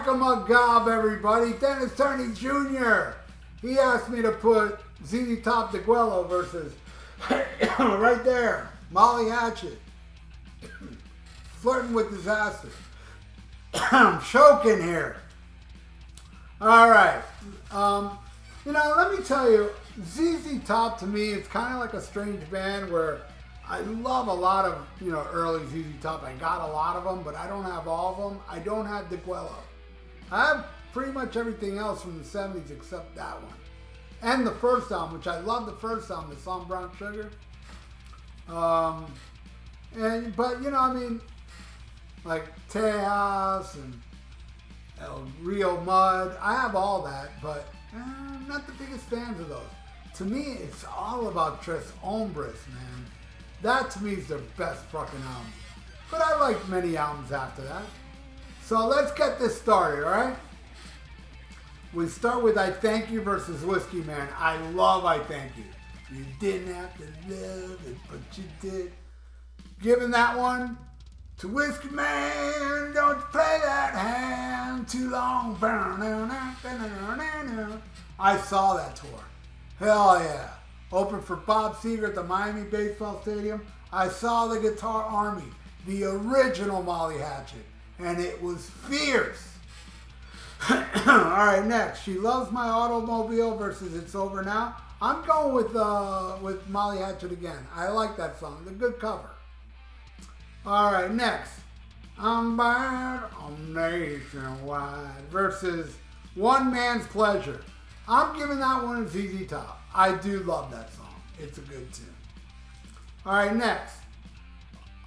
Whack-a-mug-gob, everybody. Dennis Turney Jr. He asked me to put ZZ Top Degüello versus, right there, Molly Hatchet. Flirting with disaster. I'm choking here. All right. Let me tell you, ZZ Top to me, it's kind of like a strange band where I love a lot of, early ZZ Top. I got a lot of them, but I don't have all of them. I don't have Degüello. I have pretty much everything else from the 70s except that one. And the first album, which I love the first album, the song Brown Sugar. Like Tejas and El Rio Mud. I have all that, but I'm not the biggest fans of those. To me, it's all about Tres Hombres, man. That to me is their best fucking album. But I liked many albums after that. So let's get this started, alright? We start with I Thank You versus Whiskey Man. I love I Thank You. You didn't have to love it, but you did. Giving that one to Whiskey Man. Don't you play that hand too long. I saw that tour. Hell yeah. Opened for Bob Seger at the Miami Baseball Stadium. I saw the Guitar Army, the original Molly Hatchet, and it was fierce. Alright, next. She Loves My Automobile versus It's Over Now. I'm going with Molly Hatchet again. I like that song. It's a good cover. Alright, next. I'm Bad on Nationwide versus One Man's Pleasure. I'm giving that one to ZZ Top. I do love that song. It's a good tune. Alright, next.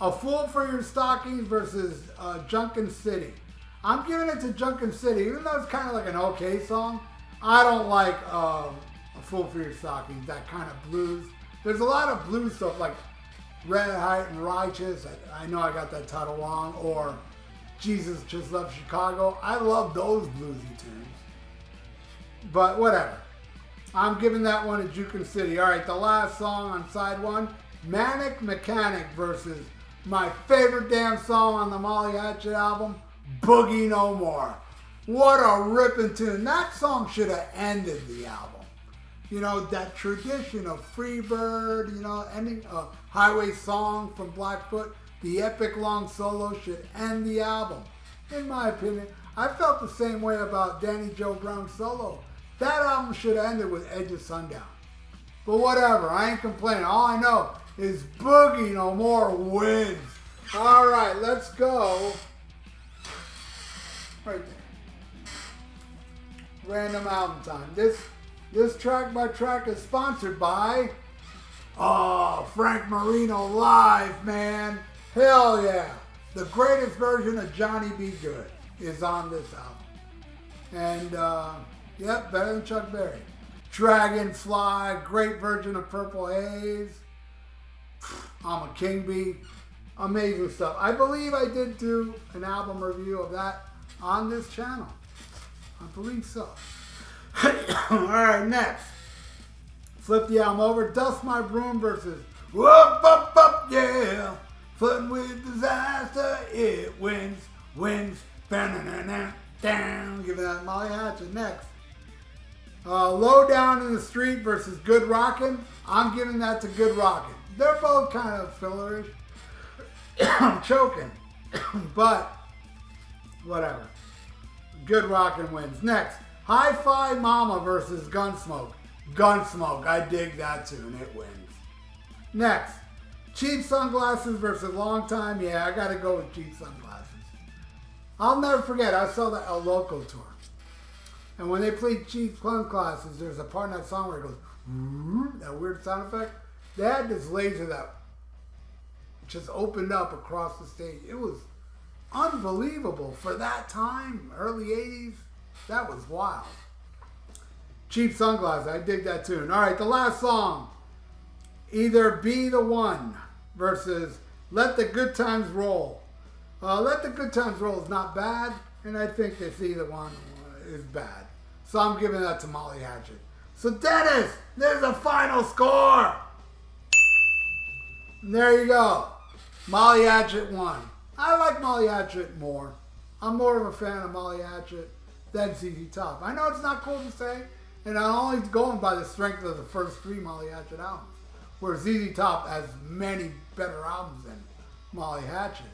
A Fool for Your Stockings versus Junkin' City. I'm giving it to Junkin' City, even though it's kind of like an okay song. I don't like A Fool for Your Stockings, that kind of blues. There's a lot of blues stuff like Red Hot and Righteous. I know I got that title wrong. Or Jesus Just Left Chicago. I love those bluesy tunes. But whatever. I'm giving that one to Junkin' City. Alright, the last song on side one. Manic Mechanic versus my favorite damn song on the Molly Hatchet album, Boogie No More. What a ripping tune. That song should have ended the album. That tradition of Freebird, ending a highway song from Blackfoot, the epic long solo should end the album. In my opinion, I felt the same way about Danny Joe Brown's solo. That album should have ended with Edge of Sundown. But whatever, I ain't complaining. All I know is Boogie No More wins. All right, let's go. Right there. Random album time. This track by track is sponsored by Frank Marino Live, man. Hell yeah. The greatest version of Johnny B. Good is on this album. And, yep, better than Chuck Berry. Dragonfly, great version of Purple Haze. I'm a King Bee. Amazing stuff. I believe I did do an album review of that on this channel. I believe so. Alright, next. Flip the album over. Dust My Broom versus Whoop Up Up Yeah. Flirting with Disaster. It wins. Down. Give that Molly Hatchet. Next. Low Down in the Street versus Good Rockin'. I'm giving that to Good Rockin'. They're both kind of fillerish. I'm choking. But, whatever. Good Rockin' wins. Next. Hi-Fi Mama versus Gunsmoke. Gunsmoke. I dig that tune. It wins. Next. Cheap Sunglasses versus Long Time. Yeah, I got to go with Cheap Sunglasses. I'll never forget. I saw the El Loco tour. And when they played Cheap Sunglasses, there's a part in that song where it goes, that weird sound effect. They had this laser that just opened up across the stage. It was unbelievable for that time, early 80s. That was wild. Cheap Sunglasses, I dig that tune. All right, the last song. Either Be the One versus Let the Good Times Roll. Let the Good Times Roll is not bad, and I think this Either One is bad. So I'm giving that to Molly Hatchet. So Dennis, there's a final score. And there you go. Molly Hatchet won. I like Molly Hatchet more. I'm more of a fan of Molly Hatchet than ZZ Top. I know it's not cool to say, and I'm only going by the strength of the first 3 Molly Hatchet albums, where ZZ Top has many better albums than Molly Hatchet.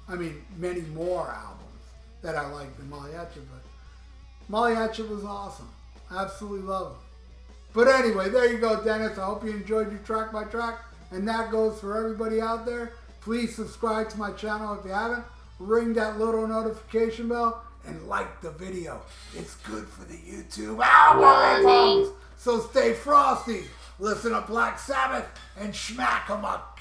I mean, many more albums that I like than Molly Hatchet, but Molly Hatchet was awesome. Absolutely love it. But anyway, there you go, Dennis. I hope you enjoyed your track by track, and that goes for everybody out there. Please subscribe to my channel if you haven't. Ring that little notification bell and like the video. It's good for the YouTube algorithms. So stay frosty. Listen to Black Sabbath and schmack 'em up.